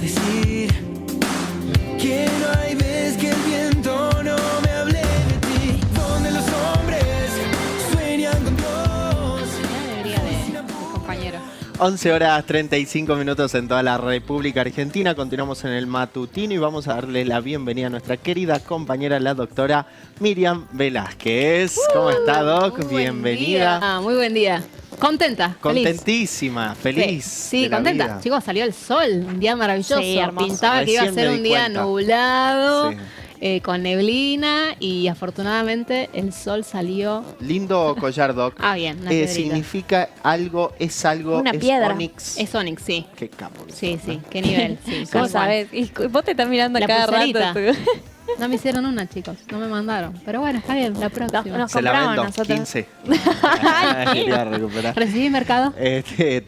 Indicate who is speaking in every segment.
Speaker 1: decir que no hay vez que el viento no me hable de ti. Donde los hombres sueñan con Dios.
Speaker 2: Alegría de mis compañeros.
Speaker 3: 11 horas 35 minutos en toda la República Argentina. Continuamos en el matutino y vamos a darle la bienvenida a nuestra querida compañera, la doctora Miriam Velázquez. ¿Cómo está, Doc? Bienvenida.
Speaker 2: Muy buen día. Contenta,
Speaker 3: Contentísima, feliz.
Speaker 2: Sí,
Speaker 3: de la
Speaker 2: contenta.
Speaker 3: vida.
Speaker 2: Chicos, salió el sol, un día maravilloso.
Speaker 4: Sí, hermoso.
Speaker 2: Pintaba que iba a
Speaker 3: Recién
Speaker 2: ser
Speaker 3: me
Speaker 2: un
Speaker 3: di
Speaker 2: día
Speaker 3: cuenta.
Speaker 2: nublado,
Speaker 3: Sí.
Speaker 2: con neblina, y afortunadamente el sol salió.
Speaker 3: Lindo collar, Doc.
Speaker 2: Bien, una piedrita.
Speaker 3: ¿Significa algo? ¿Es algo?
Speaker 4: Una
Speaker 3: ¿Es
Speaker 4: piedra.
Speaker 3: Onix?
Speaker 2: Es Onix, sí.
Speaker 3: Qué capo.
Speaker 2: Sí, qué nivel. Sí,
Speaker 4: ¿Cómo
Speaker 2: tal cual.
Speaker 4: sabes? Y vos te estás mirando
Speaker 2: La
Speaker 4: cada
Speaker 2: pulserita.
Speaker 4: rato.
Speaker 2: No me hicieron una, chicos. No me mandaron. Pero bueno, está bien, la próxima.
Speaker 4: Nos
Speaker 3: Se la
Speaker 4: compraban
Speaker 3: vendo,
Speaker 4: nosotros.
Speaker 3: 15. Quería recuperar.
Speaker 2: ¿Recibí mercado?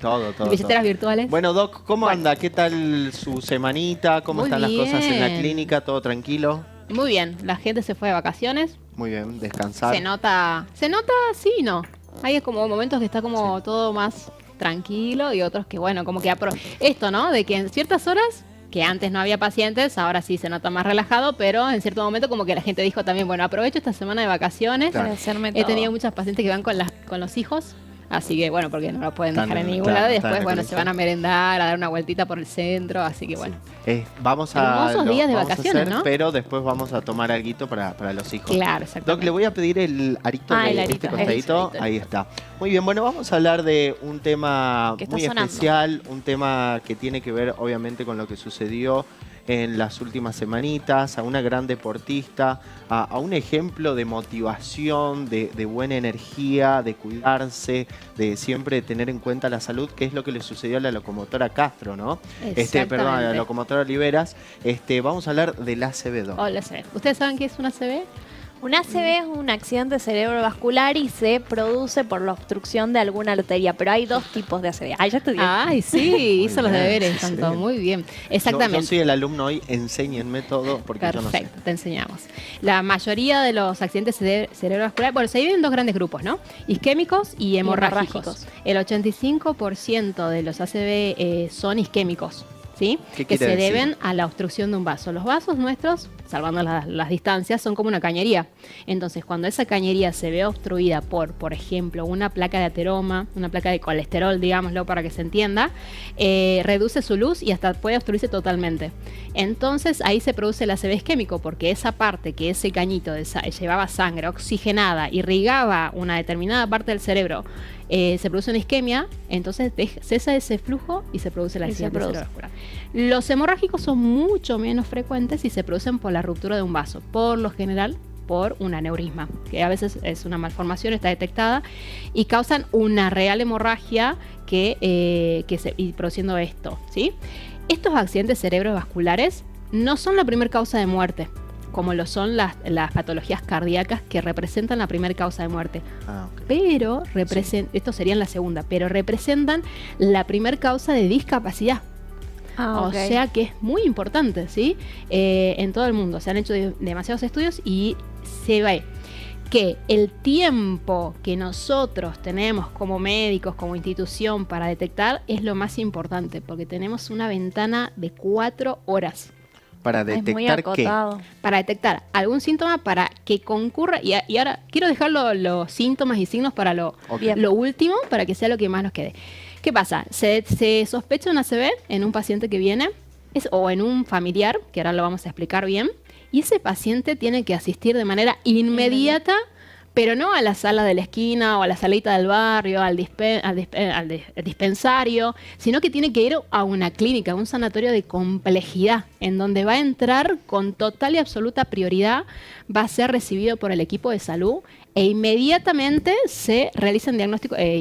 Speaker 3: Todo.
Speaker 2: ¿Billeteras virtuales?
Speaker 3: Bueno, Doc, ¿cómo anda? ¿Qué tal su semanita? ¿Cómo
Speaker 2: Muy
Speaker 3: están las cosas en la
Speaker 2: bien.
Speaker 3: clínica? ¿Todo tranquilo?
Speaker 2: Muy bien. La gente se fue de vacaciones.
Speaker 3: Muy bien, descansar.
Speaker 2: Se nota, sí y no. Hay como momentos que está como todo más tranquilo y otros que, bueno, como que esto, ¿no? De que en ciertas horas, que antes no había pacientes, ahora sí se nota más relajado, pero en cierto momento como que la gente dijo también, bueno, aprovecho esta semana de vacaciones.
Speaker 3: Claro.
Speaker 4: Para hacerme
Speaker 2: He
Speaker 4: todo.
Speaker 2: tenido muchas pacientes que van con los hijos. Así que bueno, porque no lo pueden
Speaker 3: Están
Speaker 2: dejar en
Speaker 3: en-
Speaker 2: ningún
Speaker 3: claro,
Speaker 2: lado y
Speaker 3: están en
Speaker 2: después,
Speaker 3: el
Speaker 2: bueno, se
Speaker 3: colegio.
Speaker 2: van a merendar, a dar una vueltita por el centro, así que bueno.
Speaker 3: Vamos a
Speaker 2: Hermosos días de
Speaker 3: vamos a
Speaker 2: vacaciones,
Speaker 3: hacer,
Speaker 2: ¿no?
Speaker 3: pero después vamos a tomar alguito para los hijos.
Speaker 2: Claro,
Speaker 3: Doc,
Speaker 2: exactamente.
Speaker 3: le voy a pedir el arito
Speaker 4: Ah,
Speaker 3: de
Speaker 4: el
Speaker 3: este
Speaker 4: arito,
Speaker 3: costadito.
Speaker 2: el
Speaker 3: Ahí está. Muy bien, bueno, vamos a hablar de un tema
Speaker 4: Que está
Speaker 3: muy
Speaker 4: sonando.
Speaker 3: especial, un tema que tiene que ver obviamente con lo que sucedió en las últimas semanitas, a una gran deportista, a un ejemplo de motivación, de buena energía, de cuidarse, de siempre tener en cuenta la salud, que es lo que le sucedió a la locomotora Castro, ¿no? Perdón, a la
Speaker 2: Exactamente.
Speaker 3: locomotora Oliveras. Vamos a hablar del ACV2.
Speaker 2: Hola, CB. ¿Ustedes saben qué es una CB?
Speaker 4: Un ACV es un accidente cerebrovascular y se produce por la obstrucción de alguna arteria, pero hay dos tipos de ACV. Ya estudié.
Speaker 2: Ay, sí, hizo los
Speaker 3: bien,
Speaker 2: deberes,
Speaker 3: sí,
Speaker 2: tanto.
Speaker 3: sí.
Speaker 2: Muy bien.
Speaker 3: Yo
Speaker 2: Exactamente.
Speaker 3: soy el alumno hoy, enséñenme todo porque yo no sé.
Speaker 2: Perfecto, te enseñamos. La mayoría de los accidentes cerebrovasculares, bueno, se dividen en dos grandes grupos, ¿no? Isquémicos y hemorrágicos.
Speaker 4: hemorrágicos.
Speaker 2: El 85% de los ACV son isquémicos, ¿sí?
Speaker 3: ¿Qué
Speaker 2: Que
Speaker 3: quiere
Speaker 2: se
Speaker 3: decir?
Speaker 2: deben a la obstrucción de un vaso. Los vasos nuestros, salvando las distancias, son como una cañería. Entonces, cuando esa cañería se ve obstruida por ejemplo, una placa de ateroma, una placa de colesterol, digámoslo para que se entienda, reduce su luz y hasta puede obstruirse totalmente. Entonces, ahí se produce el ACV isquémico, porque esa parte, que ese cañito llevaba sangre oxigenada, irrigaba una determinada parte del cerebro, se produce una isquemia, entonces cesa ese flujo y se produce la
Speaker 4: Y se
Speaker 2: accidente
Speaker 4: produce.
Speaker 2: cerebrovascular. Los hemorrágicos son mucho menos frecuentes y se producen por la ruptura de un vaso, por lo general por un aneurisma, que a veces es una malformación, está detectada, y causan una real hemorragia y produciendo esto, ¿sí? Estos accidentes cerebrovasculares no son la primera causa de muerte, como lo son las patologías cardíacas, que representan la primera causa de muerte.
Speaker 3: Ah, ok.
Speaker 2: Pero esto sería la segunda, pero representan la primera causa de discapacidad.
Speaker 4: Ah, ok.
Speaker 2: O sea que es muy importante, ¿sí? En todo el mundo se han hecho demasiados estudios y se ve que el tiempo que nosotros tenemos como médicos, como institución para detectar es lo más importante, porque tenemos una ventana de 4 horas
Speaker 3: Para
Speaker 4: Es muy
Speaker 3: detectar qué.
Speaker 4: acotado.
Speaker 2: para detectar algún síntoma para que concurra. Y ahora quiero dejar los síntomas y signos para
Speaker 3: Ok.
Speaker 4: Bien.
Speaker 2: lo último, para que sea lo que más nos quede. ¿Qué pasa? Se sospecha una ACV en un paciente que viene o en un familiar, que ahora lo vamos a explicar bien, y ese paciente tiene que asistir de manera inmediata, pero no a la sala de la esquina o a la salita del barrio, al dispensario, sino que tiene que ir a una clínica, a un sanatorio de complejidad, en donde va a entrar con total y absoluta prioridad, va a ser recibido por el equipo de salud e inmediatamente se realizan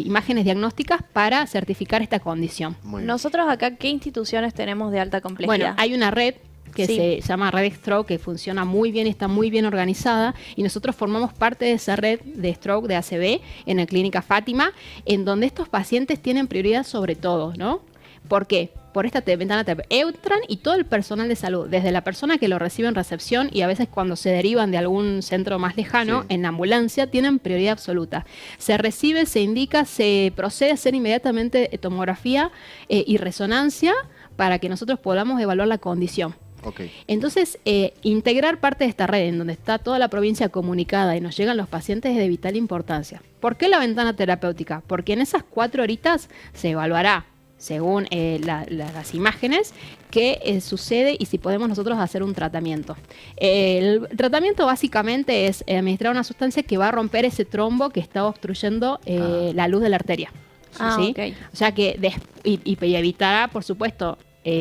Speaker 2: imágenes diagnósticas para certificar esta condición.
Speaker 3: Muy bien.
Speaker 4: Nosotros acá, ¿qué instituciones tenemos de alta complejidad?
Speaker 2: Bueno, hay una red que
Speaker 4: Sí.
Speaker 2: se llama Red Stroke, que funciona muy bien, está muy bien organizada, y nosotros formamos parte de esa red de stroke de ACV en la Clínica Fátima, en donde estos pacientes tienen prioridad sobre todo, ¿no? ¿Por qué? Por esta ventana entran y todo el personal de salud, desde la persona que lo recibe en recepción y a veces cuando se derivan de algún centro más lejano,
Speaker 3: Sí.
Speaker 2: en ambulancia, tienen prioridad absoluta. Se recibe, se indica, se procede a hacer inmediatamente tomografía y resonancia para que nosotros podamos evaluar la condición.
Speaker 3: Ok.
Speaker 2: Entonces, integrar parte de esta red en donde está toda la provincia comunicada y nos llegan los pacientes es de vital importancia. ¿Por qué la ventana terapéutica? Porque en esas 4 horitas se evaluará, según las imágenes, qué sucede y si podemos nosotros hacer un tratamiento. El tratamiento básicamente es administrar una sustancia que va a romper ese trombo que está obstruyendo la luz de la arteria. ¿Sí?
Speaker 4: Ok.
Speaker 2: O sea que y evitará, por supuesto,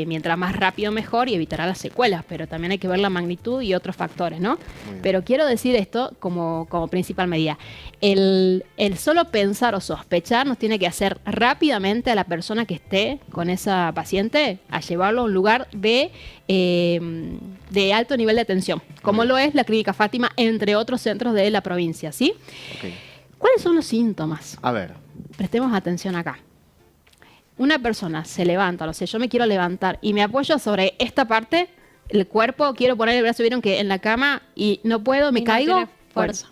Speaker 2: mientras más rápido mejor y evitará las secuelas, pero también hay que ver la magnitud y otros factores, ¿no? Pero quiero decir esto como principal medida. El solo pensar o sospechar nos tiene que hacer rápidamente a la persona que esté con esa paciente a llevarlo a un lugar de alto nivel de atención, como lo es la Clínica Fátima, entre otros centros de la provincia, ¿sí?
Speaker 3: Ok.
Speaker 2: ¿Cuáles son los síntomas?
Speaker 3: A ver.
Speaker 2: Prestemos atención acá. Una persona se levanta, yo me quiero levantar y me apoyo sobre esta parte, el cuerpo, quiero poner el brazo, vieron que en la cama y no puedo, me
Speaker 4: Y no
Speaker 2: caigo.
Speaker 4: tiene fuerza.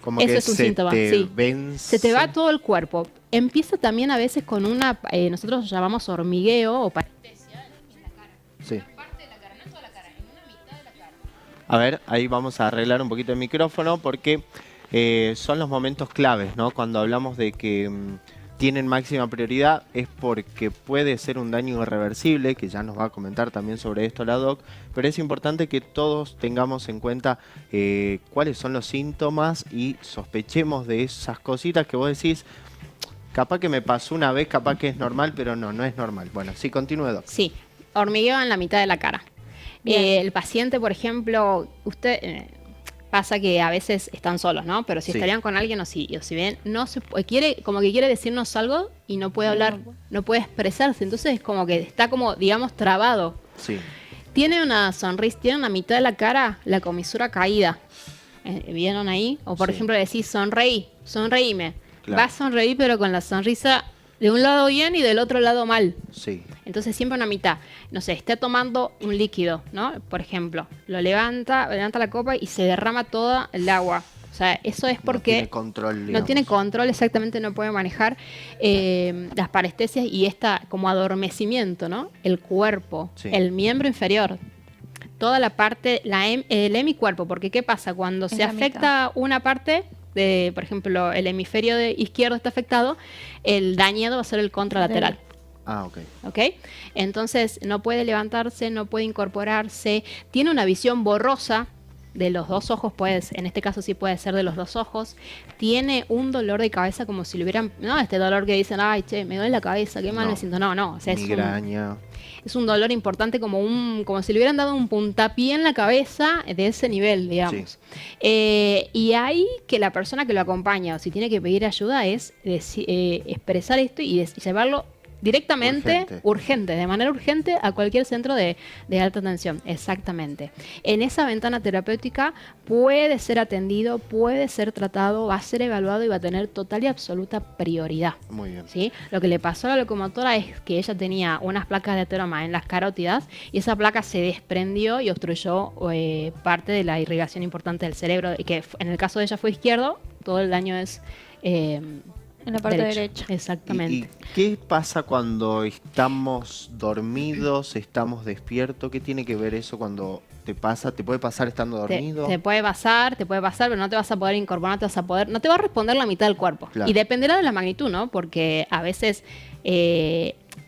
Speaker 3: Como
Speaker 2: Eso
Speaker 3: que
Speaker 2: es un
Speaker 3: se
Speaker 2: síntoma,
Speaker 3: te
Speaker 2: sí.
Speaker 3: vence.
Speaker 2: Se te va todo el cuerpo. Empieza también a veces con una, nosotros llamamos hormigueo o parestesia en la cara.
Speaker 3: Sí.
Speaker 2: En una parte de la cara, no en toda la cara, en una mitad de la cara.
Speaker 3: A ver, ahí vamos a arreglar un poquito el micrófono porque son los momentos claves, ¿no? Cuando hablamos de que tienen máxima prioridad es porque puede ser un daño irreversible, que ya nos va a comentar también sobre esto la doc, pero es importante que todos tengamos en cuenta cuáles son los síntomas y sospechemos de esas cositas que vos decís, capaz que me pasó una vez, capaz que es normal, pero no es normal. Bueno, sí, continúe, doc.
Speaker 2: Sí, hormigueo en la mitad de la cara. El paciente, por ejemplo, pasa que a veces están solos, ¿no? Pero si
Speaker 3: Sí.
Speaker 2: estarían con alguien o si ven, como que quiere decirnos algo y no puede hablar, no puede expresarse. Entonces es como que está como, digamos, trabado.
Speaker 3: Sí.
Speaker 2: Tiene una sonrisa, tiene en la mitad de la cara la comisura caída. ¿Vieron ahí? O por
Speaker 3: Sí.
Speaker 2: ejemplo decís, sonreíme.
Speaker 3: Claro.
Speaker 2: Va a sonreír pero con la sonrisa de un lado bien y del otro lado mal.
Speaker 3: Sí.
Speaker 2: Entonces siempre una mitad. No sé, está tomando un líquido, ¿no? Por ejemplo, lo levanta la copa y se derrama toda el agua. O sea, eso es porque
Speaker 3: no tiene control,
Speaker 2: no
Speaker 3: digamos.
Speaker 2: tiene control, exactamente, no puede manejar las parestesias y esta como adormecimiento, ¿no? El cuerpo,
Speaker 3: Sí.
Speaker 2: el miembro inferior, toda la parte, el hemicuerpo, porque ¿qué pasa? Cuando
Speaker 4: Es
Speaker 2: se
Speaker 4: la
Speaker 2: afecta una parte, por ejemplo, el hemisferio izquierdo está afectado, el dañado va a ser el contralateral.
Speaker 3: Ah, ok.
Speaker 2: ¿Ok? Entonces no puede levantarse, no puede incorporarse, tiene una visión borrosa de los 2 ojos, en este caso sí puede ser de los 2 ojos, tiene un dolor de cabeza como si le hubieran, no, este dolor que dicen, ay, che, me duele la cabeza, qué mal
Speaker 3: No.
Speaker 2: me siento, no, o sea,
Speaker 3: Migraña.
Speaker 2: es un dolor importante como si le hubieran dado un puntapié en la cabeza de ese nivel, digamos. Y ahí que la persona que lo acompaña o si tiene que pedir ayuda es expresar esto y llevarlo directamente, urgente, de manera urgente a cualquier centro de alta tensión, exactamente. En esa ventana terapéutica puede ser atendido, puede ser tratado, va a ser evaluado y va a tener total y absoluta prioridad.
Speaker 3: Muy bien.
Speaker 2: ¿Sí? Lo que le pasó a la locomotora es que ella tenía unas placas de ateroma en las carótidas y esa placa se desprendió y obstruyó parte de la irrigación importante del cerebro, y que en el caso de ella fue izquierdo, todo el daño es
Speaker 4: En la parte derecha.
Speaker 2: Exactamente.
Speaker 3: ¿Y qué pasa cuando estamos dormidos, estamos despiertos? ¿Qué tiene que ver eso cuando te pasa? ¿Te puede pasar estando dormido?
Speaker 2: Te puede pasar, pero no te vas a poder incorporar, no te va a responder la mitad del cuerpo.
Speaker 3: Claro.
Speaker 2: Y dependerá de la magnitud, ¿no? Porque a veces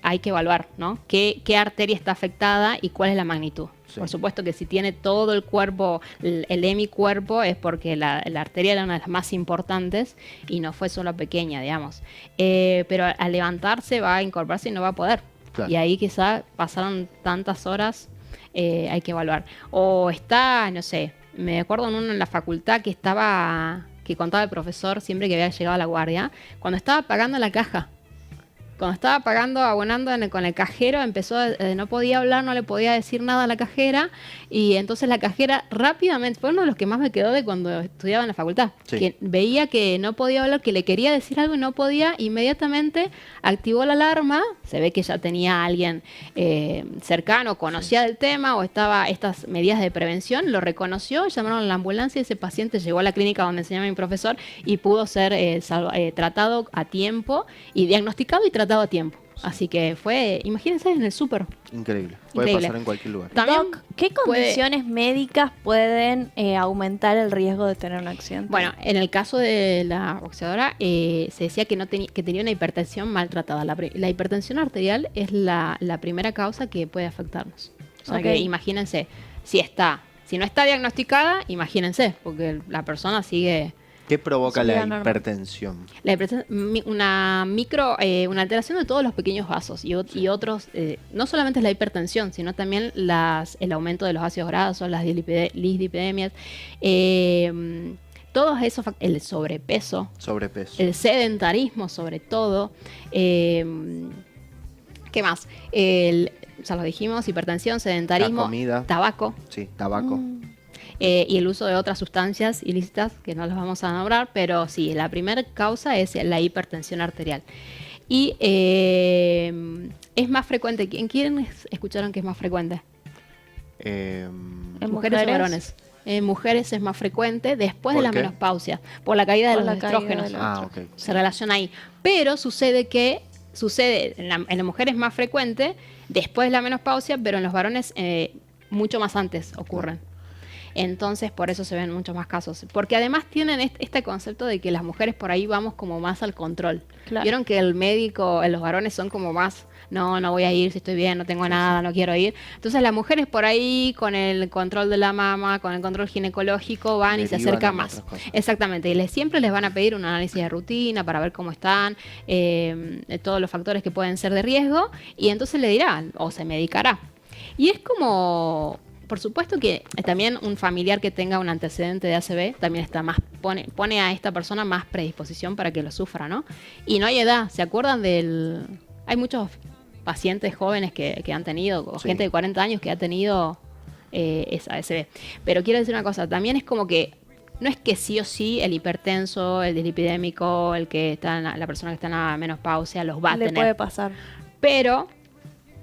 Speaker 2: hay que evaluar, ¿no? ¿Qué arteria está afectada y cuál es la magnitud?
Speaker 3: Sí.
Speaker 2: Por supuesto que si tiene todo el cuerpo, el hemicuerpo, es porque la arteria era una de las más importantes y no fue solo pequeña, digamos. Pero al levantarse va a incorporarse y no va a poder.
Speaker 3: Claro.
Speaker 2: Y ahí quizá pasaron tantas horas, hay que evaluar. O está, no sé, me acuerdo en uno en la facultad que contaba el profesor siempre que había llegado a la guardia, cuando estaba pagando la caja. Cuando estaba pagando, abonando con el cajero, no podía hablar, no le podía decir nada a la cajera, y entonces la cajera rápidamente, fue uno de los que más me quedó de cuando estudiaba en la facultad,
Speaker 3: Sí.
Speaker 2: que veía que no podía hablar, que le quería decir algo y no podía, inmediatamente activó la alarma, se ve que ya tenía a alguien cercano, conocía del tema, o estaba estas medidas de prevención, lo reconoció, llamaron a la ambulancia y ese paciente llegó a la clínica donde enseñaba mi profesor y pudo ser tratado a tiempo y diagnosticado y tratado a tiempo. Así que imagínense en el súper.
Speaker 3: Increíble. Puede
Speaker 2: Increíble.
Speaker 3: pasar en cualquier lugar.
Speaker 2: También
Speaker 4: Doc, ¿qué condiciones médicas pueden aumentar el riesgo de tener un accidente?
Speaker 2: Bueno, en el caso de la boxeadora, se decía que que tenía una hipertensión maltratada. La hipertensión arterial es la primera causa que puede afectarnos. O sea
Speaker 4: Ok.
Speaker 2: que imagínense, si no está diagnosticada, imagínense, porque la persona sigue...
Speaker 3: ¿Qué provoca
Speaker 4: Su vida
Speaker 3: la
Speaker 4: normal.
Speaker 3: hipertensión?
Speaker 2: Una alteración de todos los pequeños vasos y otros, no solamente es la hipertensión, sino también el aumento de los ácidos grasos, las dislipidemias, todos esos, el sobrepeso,
Speaker 3: Sobrepeso.
Speaker 2: el sedentarismo sobre todo, ¿qué más? Ya lo dijimos, hipertensión, sedentarismo,
Speaker 3: La comida.
Speaker 2: tabaco.
Speaker 3: Sí, tabaco.
Speaker 2: Y el uso de otras sustancias ilícitas que no las vamos a nombrar, pero sí, la primera causa es la hipertensión arterial. Y es más frecuente. ¿Quiénes escucharon que es más frecuente?
Speaker 3: Em,
Speaker 4: ¿En
Speaker 2: Mujeres o
Speaker 4: mujeres?
Speaker 2: varones. En mujeres es más frecuente después de
Speaker 3: ¿Por
Speaker 2: la
Speaker 3: qué?
Speaker 2: menopausia, por la caída de
Speaker 4: Por
Speaker 2: los
Speaker 4: la caída
Speaker 2: estrógenos.
Speaker 4: de los-
Speaker 3: ah, ok.
Speaker 2: Se relaciona ahí. Pero sucede en la mujer es más frecuente después de la menopausia, pero en los varones mucho más antes ocurren. Entonces, por eso se ven muchos más casos. Porque además tienen este concepto de que las mujeres por ahí vamos como más al control.
Speaker 4: Claro.
Speaker 2: Vieron que el médico, los varones son como más, no voy a ir si estoy bien, no tengo nada, no quiero ir. Entonces las mujeres por ahí con el control de la mama, con el control ginecológico van y se
Speaker 3: Derivan
Speaker 2: acercan
Speaker 3: en
Speaker 2: más.
Speaker 3: otras cosas.
Speaker 2: Exactamente, y siempre les van a pedir un análisis de rutina para ver cómo están, todos los factores que pueden ser de riesgo, y entonces le dirán o se medicará. Y es como, por supuesto que también un familiar que tenga un antecedente de ACV también está pone a esta persona más predisposición para que lo sufra, ¿no? Y no hay edad, ¿se acuerdan hay muchos pacientes jóvenes que han tenido, o
Speaker 3: Sí.
Speaker 2: gente de 40 años que ha tenido esa ACV. Pero quiero decir una cosa, también es como que no es que sí o sí el hipertenso, el dislipidémico, la persona que está en la menopausia los va a
Speaker 4: Le
Speaker 2: tener.
Speaker 4: puede pasar.
Speaker 2: Pero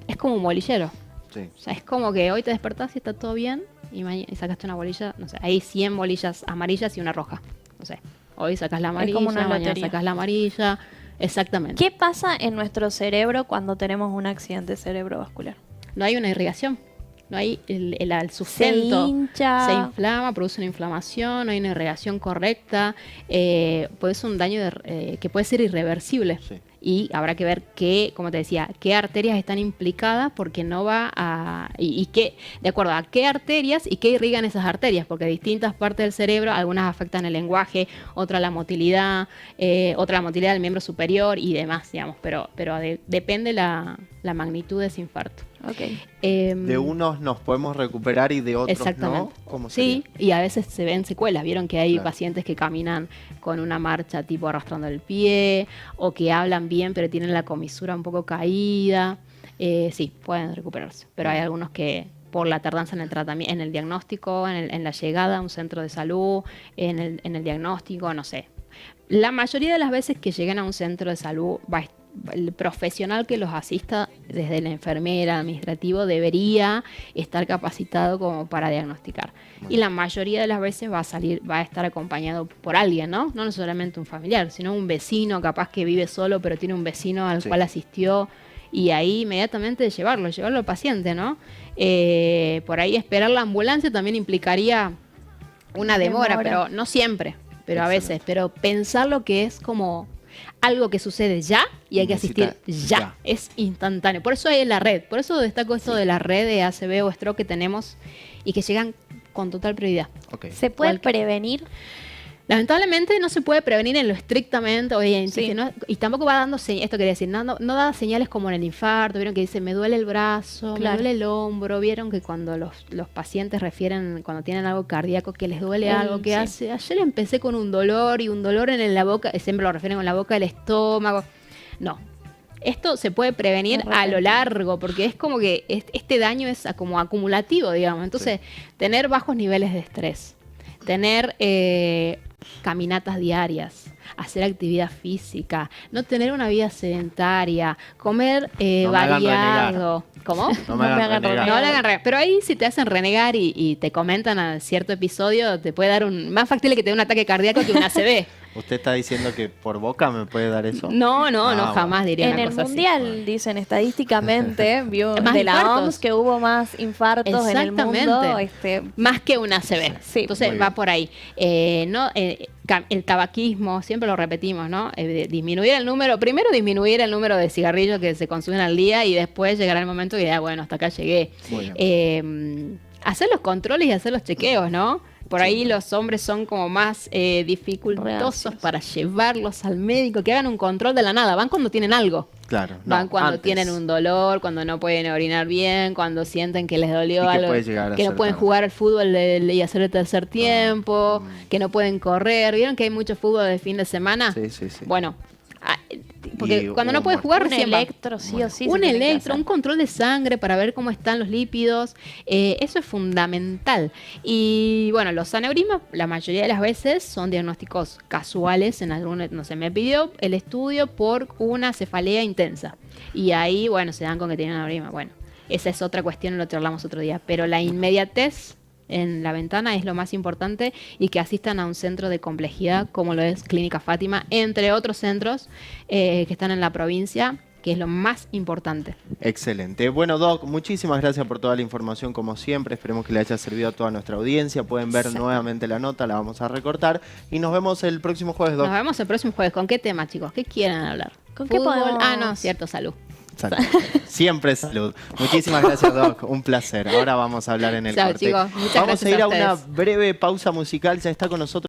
Speaker 2: es como un bolillero.
Speaker 3: Sí.
Speaker 2: O sea, es como que hoy te despertás y está todo bien y sacaste una bolilla, no sé, hay 100 bolillas amarillas y una roja. No sé, hoy sacas la amarilla,
Speaker 4: como una
Speaker 2: mañana
Speaker 4: lotería.
Speaker 2: sacas la amarilla. Exactamente.
Speaker 4: ¿Qué pasa en nuestro cerebro cuando tenemos un accidente cerebrovascular?
Speaker 2: No hay una irrigación, no hay el sustento.
Speaker 4: Se hincha.
Speaker 2: Se inflama, produce una inflamación, no hay una irrigación correcta, puede ser un daño que puede ser irreversible.
Speaker 3: Sí.
Speaker 2: Y habrá que ver como te decía, qué arterias están implicadas porque no va a... de acuerdo a qué arterias y qué irrigan esas arterias, porque distintas partes del cerebro, algunas afectan el lenguaje, otra la motilidad, otra la motilidad del miembro superior y demás, digamos, pero depende la magnitud de ese infarto.
Speaker 4: Ok.
Speaker 3: De unos nos podemos recuperar y de otros
Speaker 2: Exactamente.
Speaker 3: no. ¿Cómo
Speaker 2: Sí,
Speaker 3: sería?
Speaker 2: y a veces se ven secuelas. Vieron que hay
Speaker 3: Claro.
Speaker 2: pacientes que caminan con una marcha tipo arrastrando el pie o que hablan bien pero tienen la comisura un poco caída. Sí, pueden recuperarse. Pero hay algunos que por la tardanza en el tratamiento, en el diagnóstico, en la llegada a un centro de salud, en el diagnóstico, no sé. La mayoría de las veces que llegan a un centro de salud el profesional que los asista, desde la enfermera, administrativo, debería estar capacitado como para diagnosticar. Y la mayoría de las veces va a estar acompañado por alguien, ¿no? No solamente un familiar, sino un vecino, capaz que vive solo, pero tiene un vecino al
Speaker 3: Sí.
Speaker 2: cual asistió. Y ahí inmediatamente llevarlo al paciente, ¿no? Por ahí esperar la ambulancia también implicaría una demora, pero no siempre, pero a
Speaker 3: Excelente.
Speaker 2: veces. Pero pensar lo que es como algo que sucede ya y hay que
Speaker 3: Necesita
Speaker 2: asistir ya.
Speaker 3: ya.
Speaker 2: Es instantáneo. Por eso hay la red. Por eso destaco esto de la red de ACV o stroke que tenemos y que llegan con total prioridad.
Speaker 3: Ok.
Speaker 4: ¿Se puede prevenir?
Speaker 2: Lamentablemente no se puede prevenir en lo estrictamente, oye,
Speaker 4: Sí.
Speaker 2: y tampoco va dando señales, esto quería decir, no da señales como en el infarto, vieron que dice, me duele el brazo,
Speaker 4: Claro.
Speaker 2: me duele el hombro, vieron que cuando los pacientes refieren, cuando tienen algo cardíaco, que les duele algo, que
Speaker 4: sí.
Speaker 2: hace, ayer empecé con un dolor y un dolor en la boca, siempre lo refieren con la boca del estómago, no. Esto se puede prevenir a lo largo, porque es como que este daño es como acumulativo, digamos. Entonces, tener bajos niveles de estrés, tener caminatas diarias, hacer actividad física, no tener una vida sedentaria, comer
Speaker 3: No me hagan
Speaker 2: variado. ¿Cómo?
Speaker 3: No me hagan renegar.
Speaker 2: No le hagan renegar. Pero ahí si te hacen renegar y te comentan a cierto episodio, te puede dar más factible que te dé un ataque cardíaco que un ACV.
Speaker 3: ¿Usted está diciendo que por boca me puede dar eso?
Speaker 2: No,
Speaker 3: Ah,
Speaker 2: jamás diría
Speaker 4: En
Speaker 2: una
Speaker 4: el
Speaker 2: cosa así.
Speaker 4: mundial, dicen estadísticamente, vio
Speaker 2: Más
Speaker 4: de la
Speaker 2: infartos.
Speaker 4: OMS que hubo más infartos en el mundo.
Speaker 2: Exactamente. Más que una ACV.
Speaker 4: Sí.
Speaker 2: Entonces
Speaker 3: Muy
Speaker 2: va
Speaker 3: bien.
Speaker 2: por ahí. El tabaquismo, siempre lo repetimos, ¿no? Disminuir el número, primero disminuir el número de cigarrillos que se consumen al día y después llegará el momento que ya, bueno, hasta acá llegué.
Speaker 3: Muy bien.
Speaker 2: Hacer los controles y hacer los chequeos, ¿no? Por ahí los hombres son como más dificultosos
Speaker 4: Reacios.
Speaker 2: para llevarlos al médico, que hagan un control de la nada. Van cuando tienen algo.
Speaker 3: Claro.
Speaker 2: Van
Speaker 3: no,
Speaker 2: cuando
Speaker 3: antes.
Speaker 2: tienen un dolor, cuando no pueden orinar bien, cuando sienten que les dolió
Speaker 3: Y que
Speaker 2: algo,
Speaker 3: puede llegar a
Speaker 2: que no
Speaker 3: ser
Speaker 2: pueden
Speaker 3: tarde.
Speaker 2: jugar al fútbol y hacer el tercer tiempo, que no pueden correr. ¿Vieron que hay mucho fútbol de fin de semana?
Speaker 3: Sí, sí, sí.
Speaker 2: Bueno, porque
Speaker 3: Y
Speaker 2: cuando no
Speaker 3: hubo
Speaker 2: puede
Speaker 3: muerte.
Speaker 2: jugar
Speaker 4: Un
Speaker 2: recién va.
Speaker 4: electro, sí o sí. se
Speaker 2: Un
Speaker 4: tiene que
Speaker 2: electro,
Speaker 4: hacer.
Speaker 2: un control de sangre para ver cómo están los lípidos, eso es fundamental. Y bueno, los aneurismas la mayoría de las veces son diagnósticos casuales. En algunos, no sé, me pidió el estudio por una cefalea intensa. Y ahí, bueno, se dan con que tienen aneurisma. Bueno, esa es otra cuestión, lo charlamos otro día. Pero la inmediatez en la ventana es lo más importante y que asistan a un centro de complejidad como lo es Clínica Fátima, entre otros centros que están en la provincia, que es lo más importante.
Speaker 3: Excelente. Bueno, Doc, muchísimas gracias por toda la información como siempre. Esperemos que le haya servido a toda nuestra audiencia. Pueden ver
Speaker 2: Exacto.
Speaker 3: nuevamente la nota, la vamos a recortar. Y nos vemos el próximo jueves, Doc.
Speaker 2: Nos vemos el próximo jueves. ¿Con qué tema, chicos? ¿Qué quieren hablar?
Speaker 4: ¿Con qué
Speaker 2: ¿Fútbol?
Speaker 4: podemos?
Speaker 2: Ah, no, cierto, salud.
Speaker 3: Salud. Siempre salud. Muchísimas gracias, Doc. Un placer. Ahora vamos a hablar en el
Speaker 2: Chao,
Speaker 3: corte.
Speaker 2: chicos. Muchas
Speaker 3: Vamos
Speaker 2: gracias
Speaker 3: a ir
Speaker 2: a
Speaker 3: a una
Speaker 2: ustedes.
Speaker 3: breve pausa musical. Ya está con nosotros